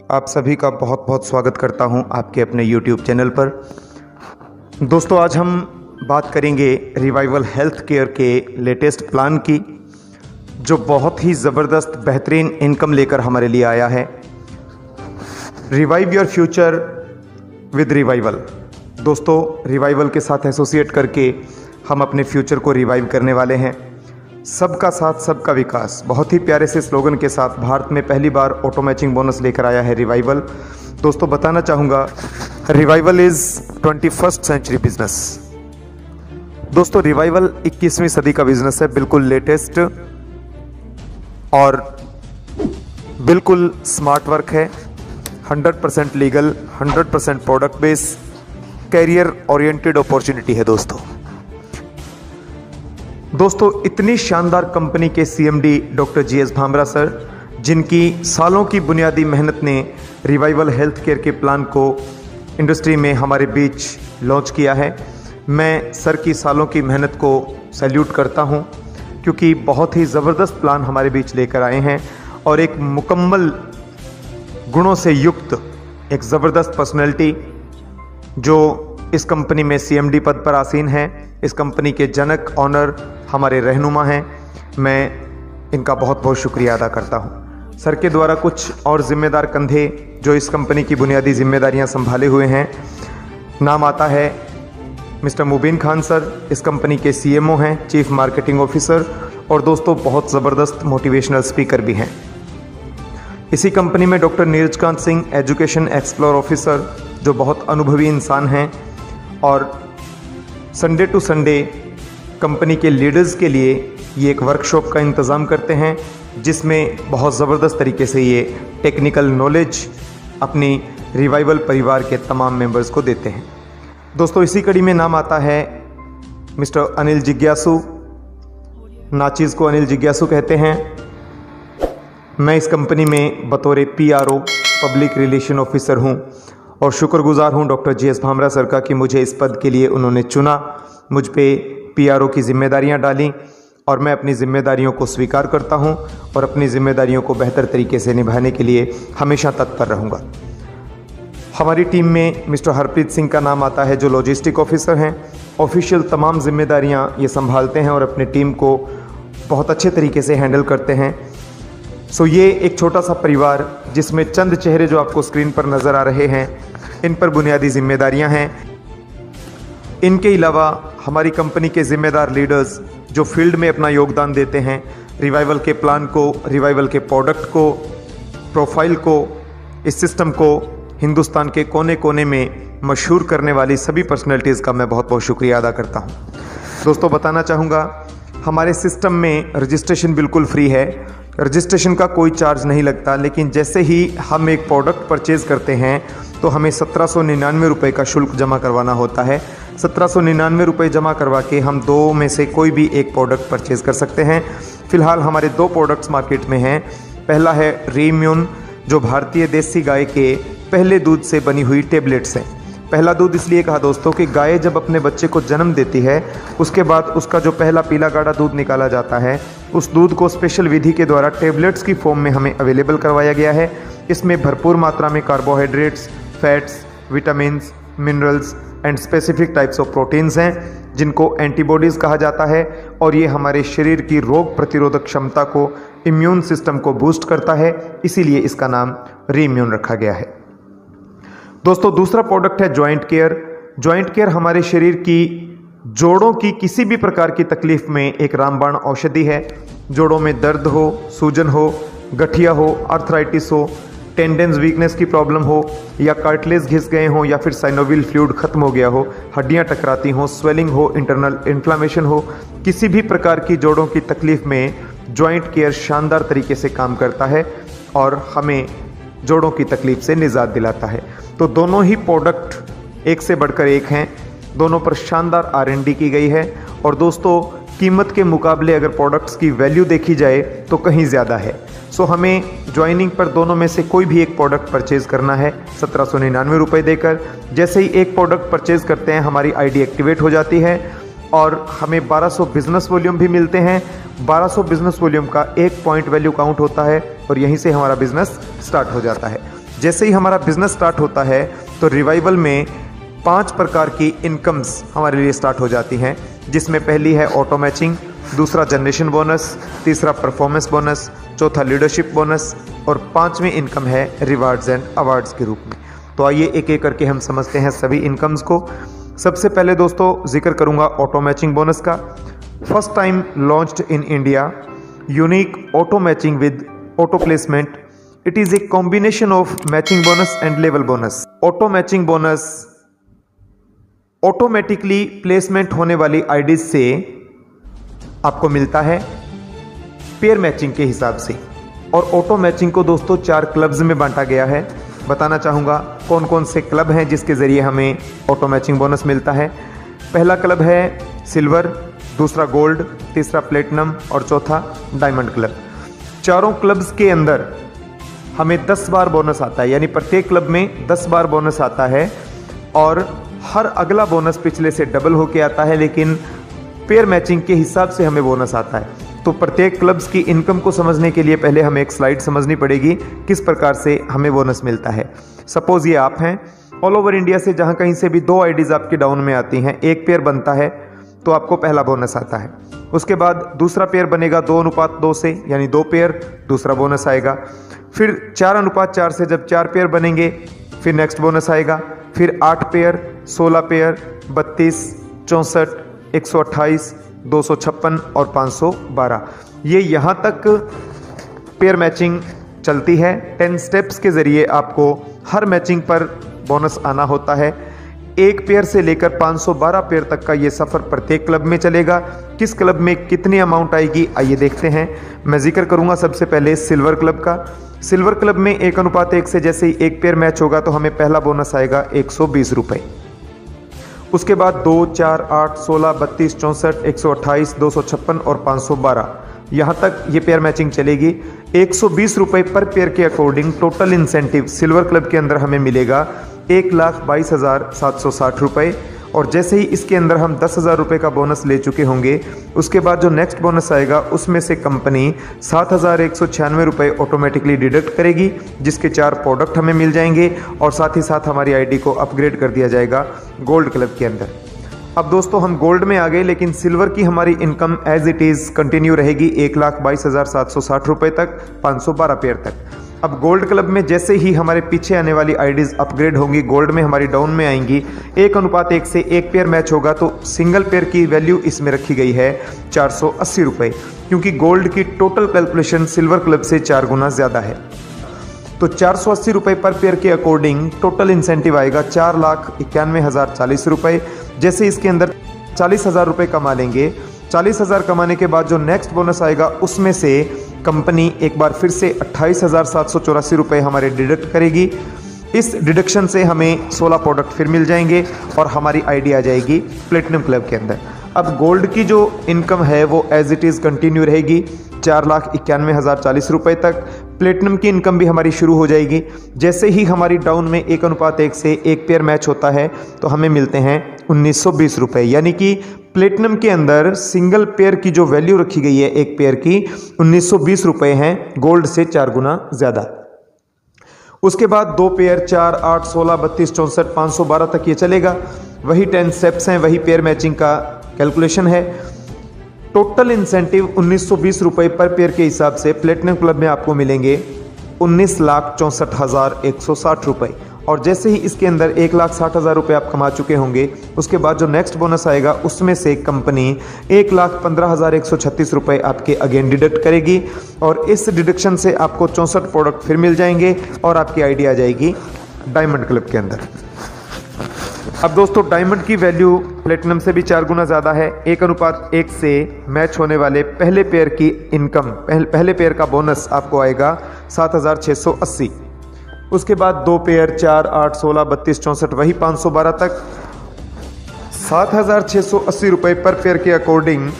आप सभी का बहुत बहुत स्वागत करता हूं आपके अपने YouTube चैनल पर। दोस्तों, आज हम बात करेंगे रिवाइवल हेल्थ केयर के लेटेस्ट प्लान की, जो बहुत ही ज़बरदस्त बेहतरीन इनकम लेकर हमारे लिए आया है। Revive your future with revival. दोस्तों, रिवाइवल के साथ एसोसिएट करके हम अपने फ्यूचर को रिवाइव करने वाले हैं। सबका साथ सबका विकास, बहुत ही प्यारे से स्लोगन के साथ भारत में पहली बार ऑटो मैचिंग बोनस लेकर आया है रिवाइवल। दोस्तों, बताना चाहूँगा, Revival is 21st century business. दोस्तों, रिवाइवल 21वीं सदी का बिजनेस है, बिल्कुल लेटेस्ट और बिल्कुल स्मार्ट वर्क है। 100% legal, 100% product base, career oriented opportunity है। दोस्तों, इतनी शानदार कंपनी के CMD doctor GS Bhamra sir, जिनकी सालों की बुनियादी मेहनत ने रिवाइवल हेल्थ केयर के प्लान को इंडस्ट्री में हमारे बीच लॉन्च किया है। मैं सर की सालों की मेहनत को सैल्यूट करता हूं, क्योंकि बहुत ही ज़बरदस्त प्लान हमारे बीच लेकर आए हैं और एक मुकम्मल गुणों से युक्त एक ज़बरदस्त पर्सनैलिटी जो इस कंपनी में CMD पद पर आसीन है। इस कंपनी के जनक, ऑनर, हमारे रहनुमा हैं। मैं इनका बहुत बहुत शुक्रिया अदा करता हूं। सर के द्वारा कुछ और जिम्मेदार कंधे जो इस कंपनी की बुनियादी जिम्मेदारियां संभाले हुए हैं, नाम आता है मिस्टर मुबीन खान सर, इस कंपनी के CMO हैं, चीफ मार्केटिंग ऑफिसर, और दोस्तों बहुत ज़बरदस्त मोटिवेशनल स्पीकर भी हैं। इसी कंपनी में doctor Neerajkant Singh, education explore officer, जो बहुत अनुभवी इंसान हैं और संडे टू संडे कंपनी के लीडर्स के लिए ये एक वर्कशॉप का इंतज़ाम करते हैं, जिसमें बहुत ज़बरदस्त तरीके से ये टेक्निकल नॉलेज अपनी रिवाइवल परिवार के तमाम मेंबर्स को देते हैं। दोस्तों, इसी कड़ी में नाम आता है मिस्टर अनिल जिज्ञासु। नाचीज़ को अनिल जिज्ञासु कहते हैं। मैं इस कंपनी में बतौर PRO, पब्लिक रिलेशन ऑफिसर हूँ और शुक्रगुजार हूँ डॉक्टर GS भामरा सर का कि मुझे इस पद के लिए उन्होंने चुना, मुझ पे PRO की जिम्मेदारियां डाली और मैं अपनी जिम्मेदारियों को स्वीकार करता हूं और अपनी जिम्मेदारियों को बेहतर तरीके से निभाने के लिए हमेशा तत्पर रहूंगा। हमारी टीम में मिस्टर हरप्रीत सिंह का नाम आता है, जो लॉजिस्टिक ऑफिसर हैं। ऑफिशियल तमाम जिम्मेदारियां ये संभालते हैं और अपनी टीम को बहुत अच्छे तरीके से हैंडल करते हैं। ये एक छोटा सा परिवार, जिसमें चंद चेहरे जो आपको स्क्रीन पर नज़र आ रहे हैं, इन पर बुनियादी जिम्मेदारियां हैं। इनके अलावा हमारी कंपनी के ज़िम्मेदार लीडर्स जो फील्ड में अपना योगदान देते हैं, रिवाइवल के प्लान को, रिवाइवल के प्रोडक्ट को, प्रोफाइल को, इस सिस्टम को हिंदुस्तान के कोने कोने में मशहूर करने वाली सभी पर्सनैलिटीज़ का मैं बहुत बहुत शुक्रिया अदा करता हूं। दोस्तों, बताना चाहूँगा, हमारे सिस्टम में रजिस्ट्रेशन बिल्कुल फ्री है। रजिस्ट्रेशन का कोई चार्ज नहीं लगता, लेकिन जैसे ही हम एक प्रोडक्ट परचेज़ करते हैं तो हमें 1799 रुपये का शुल्क जमा करवाना होता है। 1799 रुपये जमा करवा के हम दो में से कोई भी एक प्रोडक्ट परचेज़ कर सकते हैं। फ़िलहाल हमारे दो प्रोडक्ट्स मार्केट में हैं। पहला है रीइम्यून, जो भारतीय देसी गाय के पहले दूध से बनी हुई टेबलेट्स हैं। पहला दूध इसलिए कहा दोस्तों कि गाय जब अपने बच्चे को जन्म देती है, उसके बाद उसका जो पहला पीला गाढ़ा दूध निकाला जाता है, उस दूध को स्पेशल विधि के द्वारा टेबलेट्स की फॉर्म में हमें अवेलेबल करवाया गया है। इसमें भरपूर मात्रा में carbohydrates, fats, vitamins, minerals and specific types of proteins हैं, जिनको एंटीबॉडीज़ कहा जाता है, और ये हमारे शरीर की रोग प्रतिरोधक क्षमता को, इम्यून सिस्टम को बूस्ट करता है। इसीलिए इसका नाम रीइम्यून रखा गया है। दोस्तों, दूसरा प्रोडक्ट है जॉइंट केयर। जॉइंट केयर हमारे शरीर की जोड़ों की किसी भी प्रकार की तकलीफ में एक रामबाण औषधि है। जोड़ों में दर्द हो, सूजन हो, गठिया हो, आर्थराइटिस हो, टेंडेंस वीकनेस की प्रॉब्लम हो, या कार्टिलेज घिस गए हो, या फिर साइनोवियल फ्लूइड खत्म हो गया हो, हड्डियां टकराती हो, स्वेलिंग हो, इंटरनल इन्फ्लामेशन हो, किसी भी प्रकार की जोड़ों की तकलीफ में जॉइंट केयर शानदार तरीके से काम करता है और हमें जोड़ों की तकलीफ से निजात दिलाता है। तो दोनों ही प्रोडक्ट एक से बढ़कर एक हैं, दोनों पर शानदार R&D की गई है। और दोस्तों, कीमत के मुकाबले अगर प्रोडक्ट्स की वैल्यू देखी जाए तो कहीं ज़्यादा है। हमें ज्वाइनिंग पर दोनों में से कोई भी एक प्रोडक्ट परचेज़ करना है 1799 रुपये देकर। जैसे ही एक प्रोडक्ट परचेज़ करते हैं, हमारी ID एक्टिवेट हो जाती है और हमें 1200 बिजनेस वॉल्यूम भी मिलते हैं। 1200 बिजनेस वॉल्यूम का एक पॉइंट वैल्यू काउंट होता है और यहीं से हमारा बिजनेस स्टार्ट हो जाता है। जैसे ही हमारा बिजनेस स्टार्ट होता है तो रिवाइवल में 5 प्रकार की इनकम्स हमारे लिए स्टार्ट हो जाती हैं, जिसमें पहली है ऑटो मैचिंग, दूसरा जनरेशन बोनस, तीसरा परफॉर्मेंस बोनस, चौथा लीडरशिप बोनस और 5वीं इनकम है रिवार्ड्स एंड अवार्ड्स के रूप में। तो आइए एक एक करके हम समझते हैं सभी इनकम्स को। सबसे पहले दोस्तों जिक्र करूंगा ऑटो मैचिंग बोनस का। First time launched in India unique auto matching with auto placement. It is a combination of matching bonus and level bonus. Auto matching bonus automatically placement होने वाली आईडीज से आपको मिलता है पेयर मैचिंग के हिसाब से। और ऑटो मैचिंग को दोस्तों 4 क्लब्स में बांटा गया है। बताना चाहूँगा कौन कौन से क्लब हैं जिसके ज़रिए हमें ऑटो मैचिंग बोनस मिलता है। पहला क्लब है सिल्वर, दूसरा गोल्ड, तीसरा प्लेटिनम और चौथा डायमंड क्लब। चारों क्लब्स के अंदर हमें 10 बार बोनस आता है, यानी प्रत्येक क्लब में 10 बार बोनस आता है और हर अगला बोनस पिछले से डबल होके आता है, लेकिन पेयर मैचिंग के हिसाब से हमें बोनस आता है। तो प्रत्येक क्लब्स की इनकम को समझने के लिए पहले हमें एक स्लाइड समझनी पड़ेगी किस प्रकार से हमें बोनस मिलता है। सपोज ये आप हैं, ऑल ओवर इंडिया से जहां कहीं से भी 2 आईडीज आपकी डाउन में आती हैं, एक पेयर बनता है तो आपको पहला बोनस आता है। उसके बाद दूसरा पेयर बनेगा 2:2 से, यानी 2 पेयर, दूसरा बोनस आएगा। फिर 4:4 से जब 4 पेयर बनेंगे फिर नेक्स्ट बोनस आएगा। फिर 8 पेयर, 16 पेयर, 32, 64, 128, 256 और 512, ये यहाँ तक पेयर मैचिंग चलती है। 10 स्टेप्स के ज़रिए आपको हर मैचिंग पर बोनस आना होता है। एक पेयर से लेकर 512 पेयर तक का ये सफ़र प्रत्येक क्लब में चलेगा। किस क्लब में कितनी अमाउंट आएगी आइए देखते हैं। मैं जिक्र करूंगा सबसे पहले सिल्वर क्लब का। सिल्वर क्लब में 1:1 से जैसे ही एक पेयर मैच होगा तो हमें पहला बोनस आएगा 120 रुपये। उसके बाद 2, 4, 8, 16, 32, 64, 128, 256 और 512, यहाँ तक ये पेयर मैचिंग चलेगी। 120 रुपये पर पेयर के according total incentive silver club के अंदर हमें मिलेगा 1,22,760 रुपये। और जैसे ही इसके अंदर हम 10,000 रुपये का बोनस ले चुके होंगे, उसके बाद जो नेक्स्ट बोनस आएगा उसमें से कंपनी 7,196 रुपये ऑटोमेटिकली डिडक्ट करेगी, जिसके 4 प्रोडक्ट हमें मिल जाएंगे और साथ ही साथ हमारी आईडी को अपग्रेड कर दिया जाएगा गोल्ड क्लब के अंदर। अब दोस्तों हम गोल्ड में आ गए, लेकिन सिल्वर की हमारी income as it is continue रहेगी 1,22,760 रुपये तक, 512 पेयर तक। अब गोल्ड क्लब में जैसे ही हमारे पीछे आने वाली आईडीज अपग्रेड होंगी, गोल्ड में हमारी डाउन में आएंगी, 1:1 से एक पेयर मैच होगा तो सिंगल पेयर की वैल्यू इसमें रखी गई है 480 रुपये, क्योंकि गोल्ड की टोटल कैलकुलेशन सिल्वर क्लब से 4 गुना ज़्यादा है। तो 480 रुपये पर पेयर के अकॉर्डिंग टोटल इंसेंटिव आएगा 4,91,040 रुपये। जैसे इसके अंदर 40,000 रुपये कमा लेंगे, 40,000 कमाने के बाद जो नेक्स्ट बोनस आएगा उसमें से कंपनी एक बार फिर से 28,784 रुपये हमारे डिडक्ट करेगी। इस डिडक्शन से हमें 16 प्रोडक्ट फिर मिल जाएंगे और हमारी आईडी आ जाएगी प्लेटिनम क्लब के अंदर। अब गोल्ड की जो इनकम है वो एज इट इज़ कंटिन्यू रहेगी 4,91,040 रुपये तक। प्लेटिनम की इनकम भी हमारी शुरू हो जाएगी। जैसे ही हमारी डाउन में 1:1 से एक पेयर मैच होता है तो हमें मिलते हैं 1,920 रुपये, यानी कि प्लेटिनम के अंदर सिंगल पेयर की जो वैल्यू रखी गई है एक पेयर की 1,920 रुपये हैं, गोल्ड से 4 गुना ज़्यादा। उसके बाद 2 पेयर, 4, 8, 16, 32, 64, 512 तक ये चलेगा। वही 10 स्टेप्स हैं, वही पेयर मैचिंग का कैलकुलेशन है। टोटल इंसेंटिव 1,920 रुपये पर पेयर के हिसाब से प्लेटिनम क्लब में आपको मिलेंगे 19,64,160 रुपये। और जैसे ही इसके अंदर 1,60,000 रुपये आप कमा चुके होंगे, उसके बाद जो नेक्स्ट बोनस आएगा उसमें से कंपनी 1,15,136 रुपये आपके अगेन डिडक्ट करेगी और इस डिडक्शन से आपको 64 प्रोडक्ट फिर मिल जाएंगे और आपकी आईडी आ जाएगी डायमंड क्लब के अंदर। अब दोस्तों डायमंड की वैल्यू प्लेटिनम से भी 4 गुना ज़्यादा है। 1:1 से मैच होने वाले पहले पेयर की इनकम, पहले पेयर का बोनस आपको आएगा 7,680। उसके बाद 2 पेयर, 4, 8, 16, 32, 64, वही 512 तक। 7,680 रुपये पर पेयर के अकॉर्डिंग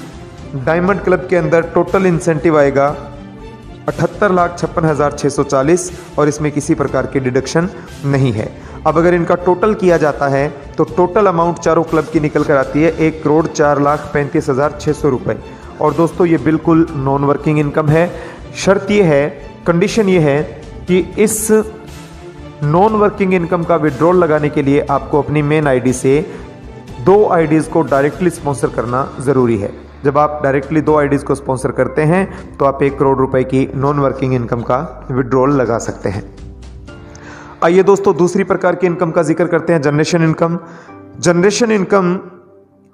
डायमंड क्लब के अंदर टोटल इंसेंटिव आएगा 78,56,640 और इसमें किसी प्रकार की डिडक्शन नहीं है। अब अगर इनका टोटल किया जाता है तो टोटल अमाउंट चारों क्लब की निकल कर आती है 1,04,35,600 रुपये। और दोस्तों ये बिल्कुल नॉन वर्किंग इनकम है। शर्त ये है, कंडीशन ये है कि इस नॉन वर्किंग इनकम का विड्रॉल लगाने के लिए आपको अपनी मेन आईडी से 2 आईडीज़ को डायरेक्टली स्पॉन्सर करना ज़रूरी है। जब आप डायरेक्टली 2 आईडीज़ को स्पॉन्सर करते हैं तो आप 1 करोड़ रुपए की नॉन वर्किंग इनकम का विड्रॉल लगा सकते हैं। आइए दोस्तों, दूसरी प्रकार की इनकम का जिक्र करते हैं, generation income. Generation income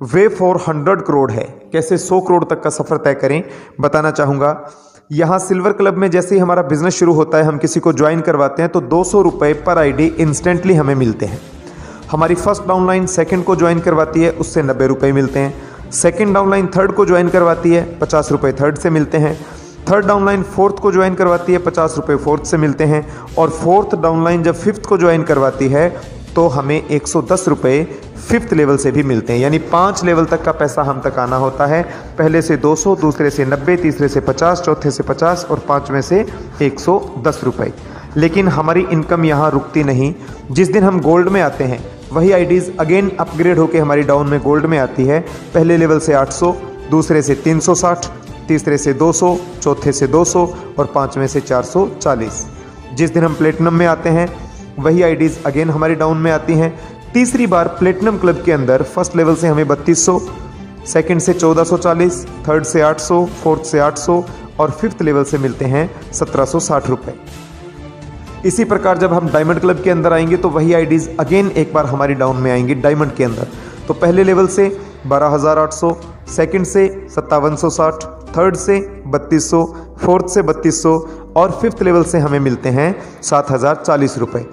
way for 100 crore है। कैसे 100 करोड़ तक का सफ़र तय करें, बताना चाहूँगा। यहाँ सिल्वर क्लब में जैसे ही हमारा बिजनेस शुरू होता है, हम किसी को ज्वाइन करवाते हैं तो 200 रुपये पर आईडी इंस्टेंटली हमें मिलते हैं। हमारी फर्स्ट डाउनलाइन सेकंड को ज्वाइन करवाती है, उससे 90 रुपये मिलते हैं। सेकंड डाउनलाइन थर्ड को ज्वाइन करवाती है, 50 रुपये थर्ड से मिलते हैं। थर्ड डाउनलाइन फोर्थ को ज्वाइन करवाती है, 50 रुपये फोर्थ से मिलते हैं। और फोर्थ डाउनलाइन जब फिफ्थ को ज्वाइन करवाती है तो हमें 110 रुपये फिफ्थ लेवल से भी मिलते हैं। यानी 5 लेवल तक का पैसा हम तक आना होता है। पहले से 200, दूसरे से 90, तीसरे से 50, चौथे से 50 और 5वें से 110 रुपये। लेकिन हमारी इनकम यहाँ रुकती नहीं। जिस दिन हम गोल्ड में आते हैं वही आईडीज़ अगेन अपग्रेड होकर हमारी डाउन में गोल्ड में आती है। पहले लेवल से 800, दूसरे से 360, तीसरे से 200, चौथे से 200 और 5वें से 440। जिस दिन हम प्लेटिनम में आते हैं वही आईडीज़ अगेन हमारी डाउन में आती हैं। तीसरी बार प्लेटिनम क्लब के अंदर फर्स्ट लेवल से हमें 3200, सेकंड से 1440, थर्ड से 800, फोर्थ से 800 और फिफ्थ लेवल से मिलते हैं 1760 रुपये। इसी प्रकार जब हम डायमंड क्लब के अंदर आएंगे तो वही आईडीज़ अगेन एक बार हमारी डाउन में आएंगी डायमंड के अंदर। तो पहले लेवल से 12,800, सेकंड से 5760, थर्ड से 3200, फोर्थ से 3200 और फिफ्थ लेवल से हमें मिलते हैं 7,040 रुपये।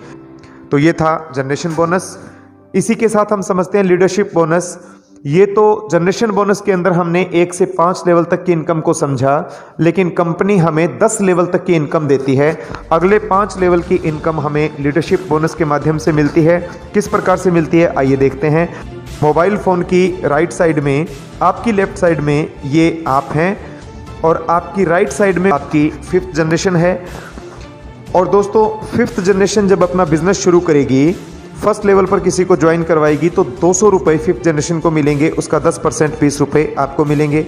तो ये था जनरेशन बोनस। इसी के साथ हम समझते हैं लीडरशिप बोनस। ये तो जनरेशन बोनस के अंदर हमने 1 से 5 लेवल तक की इनकम को समझा, लेकिन कंपनी हमें 10 लेवल तक की इनकम देती है। अगले 5 लेवल की इनकम हमें लीडरशिप बोनस के माध्यम से मिलती है। किस प्रकार से मिलती है आइए देखते हैं। मोबाइल फ़ोन की राइट साइड में, आपकी लेफ्ट साइड में ये आप हैं और आपकी राइट साइड में आपकी 5th जनरेशन है। और दोस्तों 5th जनरेशन जब अपना बिजनेस शुरू करेगी, फर्स्ट लेवल पर किसी को ज्वाइन करवाएगी तो 200 रुपये 5th जनरेशन को मिलेंगे, उसका 10% 20 रुपये आपको मिलेंगे।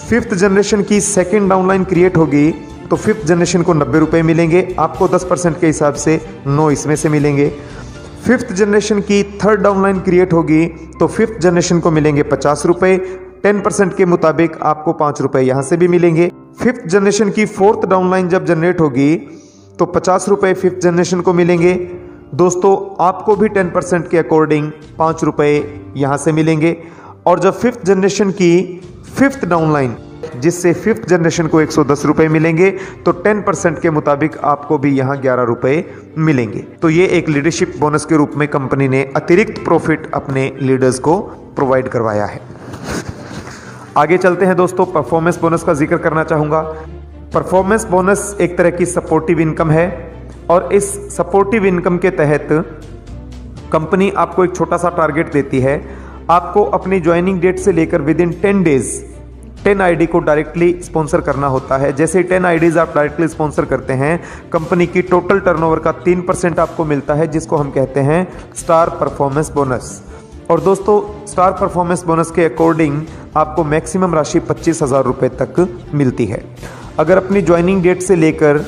5th जनरेशन की सेकंड डाउनलाइन क्रिएट होगी तो 5th जनरेशन को 90 रुपये मिलेंगे, आपको 10% के हिसाब से 9 इसमें से मिलेंगे। 5th जनरेशन की थर्ड डाउनलाइन क्रिएट होगी तो 5th जनरेशन को मिलेंगे 50 रुपये, 10% के मुताबिक आपको 5 रुपये यहाँ से भी मिलेंगे। 5th जनरेशन की 4th डाउनलाइन जब जनरेट होगी तो 50 रुपये 5th जनरेशन को मिलेंगे। दोस्तों आपको भी 10% के अकॉर्डिंग 5 रुपये यहाँ से मिलेंगे। और जब 5th जनरेशन की 5th डाउनलाइन, जिससे 5th जनरेशन को 110 रुपये मिलेंगे, तो 10% के मुताबिक आपको भी यहाँ 11 रुपये मिलेंगे। तो ये एक लीडरशिप बोनस के रूप में कंपनी ने अतिरिक्त प्रॉफिट अपने लीडर्स को प्रोवाइड करवाया है। आगे चलते हैं दोस्तों, परफॉर्मेंस बोनस का जिक्र करना चाहूँगा। परफॉर्मेंस बोनस एक तरह की सपोर्टिव इनकम है और इस सपोर्टिव इनकम के तहत कंपनी आपको एक छोटा सा टारगेट देती है। आपको अपनी ज्वाइनिंग डेट से लेकर विद इन 10 डेज 10 आईडी को डायरेक्टली स्पॉन्सर करना होता है। जैसे 10 आईडीज आप डायरेक्टली स्पॉन्सर करते हैं, कंपनी की टोटल टर्नओवर का 3% आपको मिलता है, जिसको हम कहते हैं स्टार परफॉर्मेंस बोनस। और दोस्तों स्टार परफॉर्मेंस बोनस के अकॉर्डिंग आपको मैक्सिमम राशि 25,000 रुपये तक मिलती है। अगर अपनी ज्वाइनिंग डेट से लेकर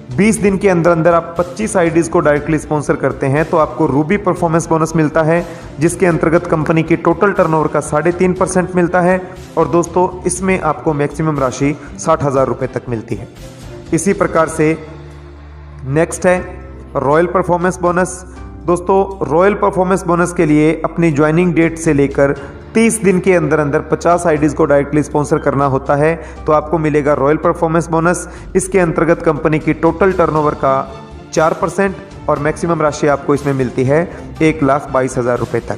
20 दिन के अंदर अंदर आप 25 आईडीज़ को डायरेक्टली स्पॉन्सर करते हैं तो आपको रूबी परफॉर्मेंस बोनस मिलता है, जिसके अंतर्गत कंपनी की टोटल टर्नओवर का 3.5% मिलता है। और दोस्तों इसमें आपको मैक्सिमम राशि 60,000 रुपये तक मिलती है। इसी प्रकार से नेक्स्ट है रॉयल परफॉर्मेंस बोनस। दोस्तों रॉयल परफॉर्मेंस बोनस के लिए अपनी ज्वाइनिंग डेट से लेकर 30 दिन के अंदर अंदर 50 आईडीज़ को डायरेक्टली स्पॉन्सर करना होता है तो आपको मिलेगा रॉयल परफॉर्मेंस बोनस। इसके अंतर्गत कंपनी की टोटल टर्नओवर का 4% और मैक्सिमम राशि आपको इसमें मिलती है 1,22,000 रुपये तक।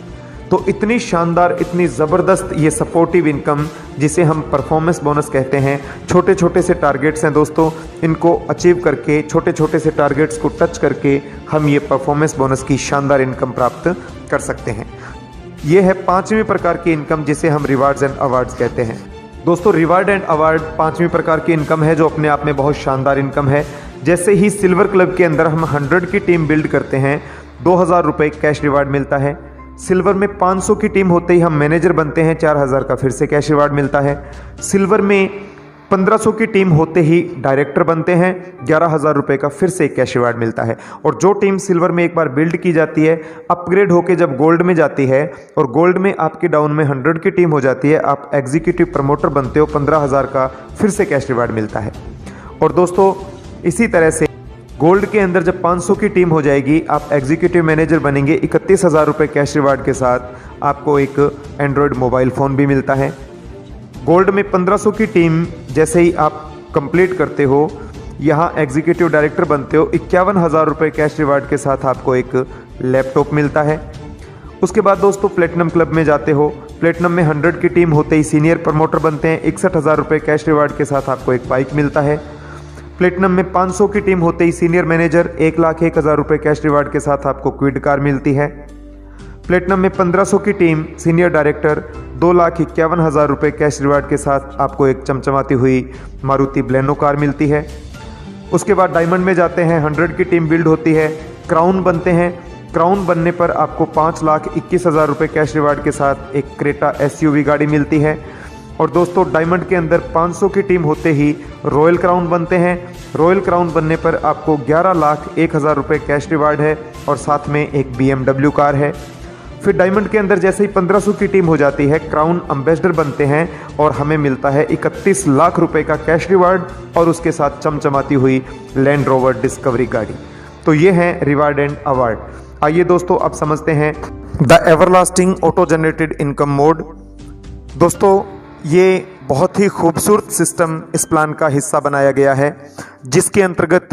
तो इतनी शानदार, इतनी ज़बरदस्त ये सपोर्टिव इनकम जिसे हम परफॉर्मेंस बोनस कहते हैं। छोटे छोटे से टारगेट्स हैं दोस्तों, इनको अचीव करके, छोटे छोटे से टारगेट्स को टच करके हम ये परफॉर्मेंस बोनस की शानदार इनकम प्राप्त कर सकते हैं। ये है 5वीं प्रकार की इनकम जिसे हम रिवार्ड्स एंड अवार्ड्स कहते हैं। दोस्तों रिवार्ड एंड अवार्ड 5वीं प्रकार की इनकम है जो अपने आप में बहुत शानदार इनकम है। जैसे ही सिल्वर क्लब के अंदर हम 100 की टीम बिल्ड करते हैं 2,000 रुपये कैश रिवार्ड मिलता है। सिल्वर में 500 की टीम होते ही हम मैनेजर बनते हैं, 4,000 का फिर से कैश रिवार्ड मिलता है। सिल्वर में 1500 की टीम होते ही डायरेक्टर बनते हैं, 11,000 रुपये का फिर से कैश रिवार्ड मिलता है। और जो टीम सिल्वर में एक बार बिल्ड की जाती है, अपग्रेड होकर जब गोल्ड में जाती है और गोल्ड में आपकी डाउन में 100 की टीम हो जाती है, आप एग्जीक्यूटिव प्रमोटर बनते हो, 15,000 का फिर से कैश रिवार्ड मिलता है। और दोस्तों इसी तरह से गोल्ड के अंदर जब 500 की टीम हो जाएगी, आप एग्जीक्यूटिव मैनेजर बनेंगे, 31,000 रुपये कैश रिवार्ड के साथ आपको एक एंड्रॉयड मोबाइल फ़ोन भी मिलता है। गोल्ड में 1500 की टीम जैसे ही आप कंप्लीट करते हो, यहाँ एग्जीक्यूटिव डायरेक्टर बनते हो, 51,000 रुपये कैश रिवार्ड के साथ आपको एक लैपटॉप मिलता है। उसके बाद दोस्तों प्लेटिनम क्लब में जाते हो, प्लेटिनम में 100 की टीम होते ही सीनियर प्रमोटर बनते हैं, 61,000 रुपये कैश रिवार्ड के साथ आपको एक बाइक मिलता है। प्लेटिनम में 500 की टीम होते ही सीनियर मैनेजर, 1,01,000 रुपये कैश रिवार्ड के साथ आपको क्विड कार मिलती है। प्लेटिनम में 1500 की टीम सीनियर डायरेक्टर, 2,51,000 रुपये कैश रिवार्ड के साथ आपको एक चमचमाती हुई मारुति बलेनो कार मिलती है। उसके बाद डायमंड में जाते हैं, 100 की टीम बिल्ड होती है, क्राउन बनते हैं। क्राउन बनने पर आपको 5,21,000 रुपये कैश रिवार्ड के साथ एक क्रेटा SUV गाड़ी मिलती है। और दोस्तों डायमंड के अंदर 500 की टीम होते ही रॉयल क्राउन बनते हैं। रॉयल क्राउन बनने पर आपको 11,01,000 रुपये कैश रिवार्ड है और साथ में एक BMW कार है। फिर डायमंड के अंदर जैसे ही 1500 की टीम हो जाती है, क्राउन एम्बेसडर बनते हैं और हमें मिलता है 31 लाख रुपए का कैश रिवार्ड और उसके साथ चमचमाती हुई लैंड रोवर डिस्कवरी गाड़ी। तो ये हैं रिवार्ड एंड अवार्ड। आइए दोस्तों अब समझते हैं the everlasting auto generated income mode. दोस्तों ये बहुत ही खूबसूरत सिस्टम इस प्लान का हिस्सा बनाया गया है, जिसके अंतर्गत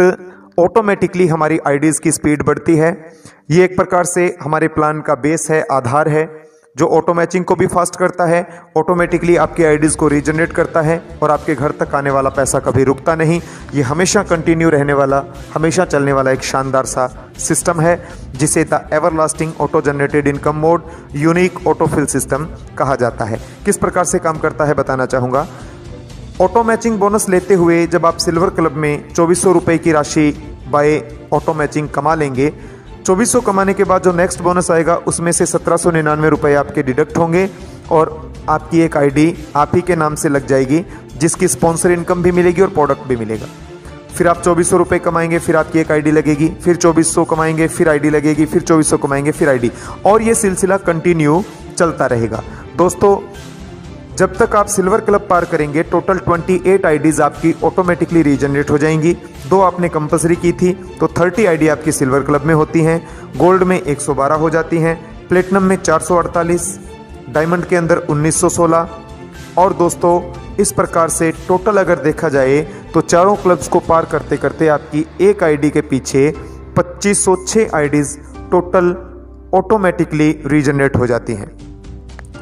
ऑटोमेटिकली हमारी आईडीज़ की स्पीड बढ़ती है। ये एक प्रकार से हमारे प्लान का बेस है, आधार है, जो ऑटो मैचिंग को भी फास्ट करता है, ऑटोमेटिकली आपके आईडीज़ को रीजनरेट करता है और आपके घर तक आने वाला पैसा कभी रुकता नहीं। ये हमेशा कंटिन्यू रहने वाला, हमेशा चलने वाला एक शानदार सा सिस्टम है, जिसे the everlasting auto generated income mode unique autofill system कहा जाता है। किस प्रकार से काम करता है बताना चाहूँगा। ऑटो मैचिंग बोनस लेते हुए जब आप सिल्वर क्लब में 2400 रुपये की राशि बाय ऑटो मैचिंग कमा लेंगे, 2400 कमाने के बाद जो नेक्स्ट बोनस आएगा उसमें से 1799 रुपये आपके डिडक्ट होंगे और आपकी एक आईडी आप ही के नाम से लग जाएगी, जिसकी स्पॉन्सर इनकम भी मिलेगी और प्रोडक्ट भी मिलेगा। फिर आप 2400 रुपये कमाएंगे, फिर आपकी एक आईडी लगेगी, फिर 2400 कमाएंगे, फिर आईडी लगेगी, फिर 2400 कमाएंगे, फिर आईडी, और ये सिलसिला कंटिन्यू चलता रहेगा। दोस्तों जब तक आप सिल्वर क्लब पार करेंगे, टोटल 28 आईडीज़ आपकी ऑटोमेटिकली रीजनरेट हो जाएंगी। 2 आपने कंपलसरी की थी, तो 30 आईडी आपकी सिल्वर क्लब में होती हैं, गोल्ड में 112 हो जाती हैं, प्लेटिनम में 448, डायमंड के अंदर 1916। और दोस्तों इस प्रकार से टोटल अगर देखा जाए तो चारों क्लब्स को पार करते करते आपकी एक आईडी के पीछे 2506 आईडीज़ टोटल ऑटोमेटिकली रीजनरेट हो जाती हैं।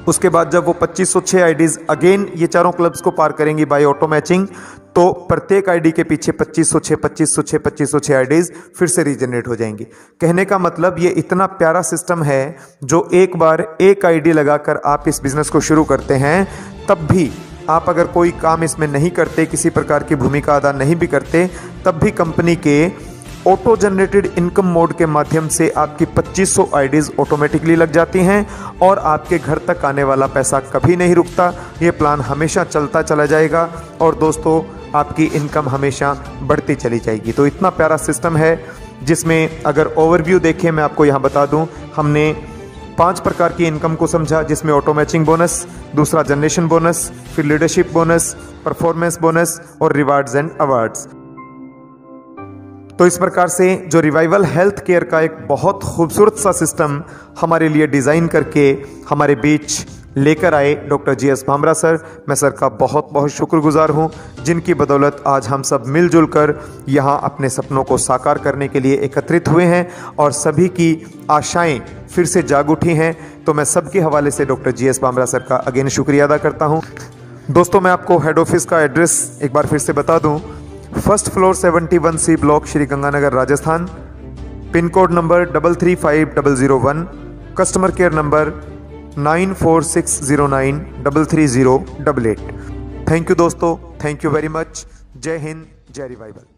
उसके बाद जब वो 2506 आईडीज़ अगेन ये चारों क्लब्स को पार करेंगी बाय ऑटो मैचिंग, तो प्रत्येक आईडी के पीछे 2506 आईडीज़ फिर से रीजनरेट हो जाएंगी। कहने का मतलब ये इतना प्यारा सिस्टम है, जो एक बार एक आईडी लगाकर आप इस बिज़नेस को शुरू करते हैं, तब भी आप अगर कोई काम इसमें नहीं करते, किसी प्रकार की भूमिका अदा नहीं भी करते, तब भी कंपनी के ऑटो जनरेटेड इनकम मोड के माध्यम से आपकी 2500 आईडीज़ ऑटोमेटिकली लग जाती हैं और आपके घर तक आने वाला पैसा कभी नहीं रुकता। ये प्लान हमेशा चलता चला जाएगा और दोस्तों आपकी इनकम हमेशा बढ़ती चली जाएगी। तो इतना प्यारा सिस्टम है, जिसमें अगर ओवरव्यू देखें, मैं आपको यहाँ बता दूँ, हमने 5 प्रकार की इनकम को समझा, जिसमें ऑटो मैचिंग बोनस, दूसरा जनरेशन बोनस, फिर लीडरशिप बोनस, परफॉर्मेंस बोनस और रिवार्ड्स एंड अवार्ड्स। तो इस प्रकार से जो रिवाइवल हेल्थ केयर का एक बहुत खूबसूरत सा सिस्टम हमारे लिए डिज़ाइन करके हमारे बीच लेकर आए डॉक्टर GS भामरा सर, मैं सर का बहुत बहुत शुक्रगुजार हूं, जिनकी बदौलत आज हम सब मिलजुल कर यहाँ अपने सपनों को साकार करने के लिए एकत्रित हुए हैं और सभी की आशाएं फिर से जाग उठी हैं। तो मैं सबके हवाले से डॉक्टर GS भामरा सर का अगेन शुक्रिया अदा करता हूँ। दोस्तों मैं आपको हेड ऑफिस का एड्रेस एक बार फिर से बता दूँ, 1st floor 71C block, Shri Ganganagar, Rajasthan, pin code number 335001, customer care number 9460933088। Thank you दोस्तों, थैंक यू वेरी मच। जय हिंद, जय रिवाइवल।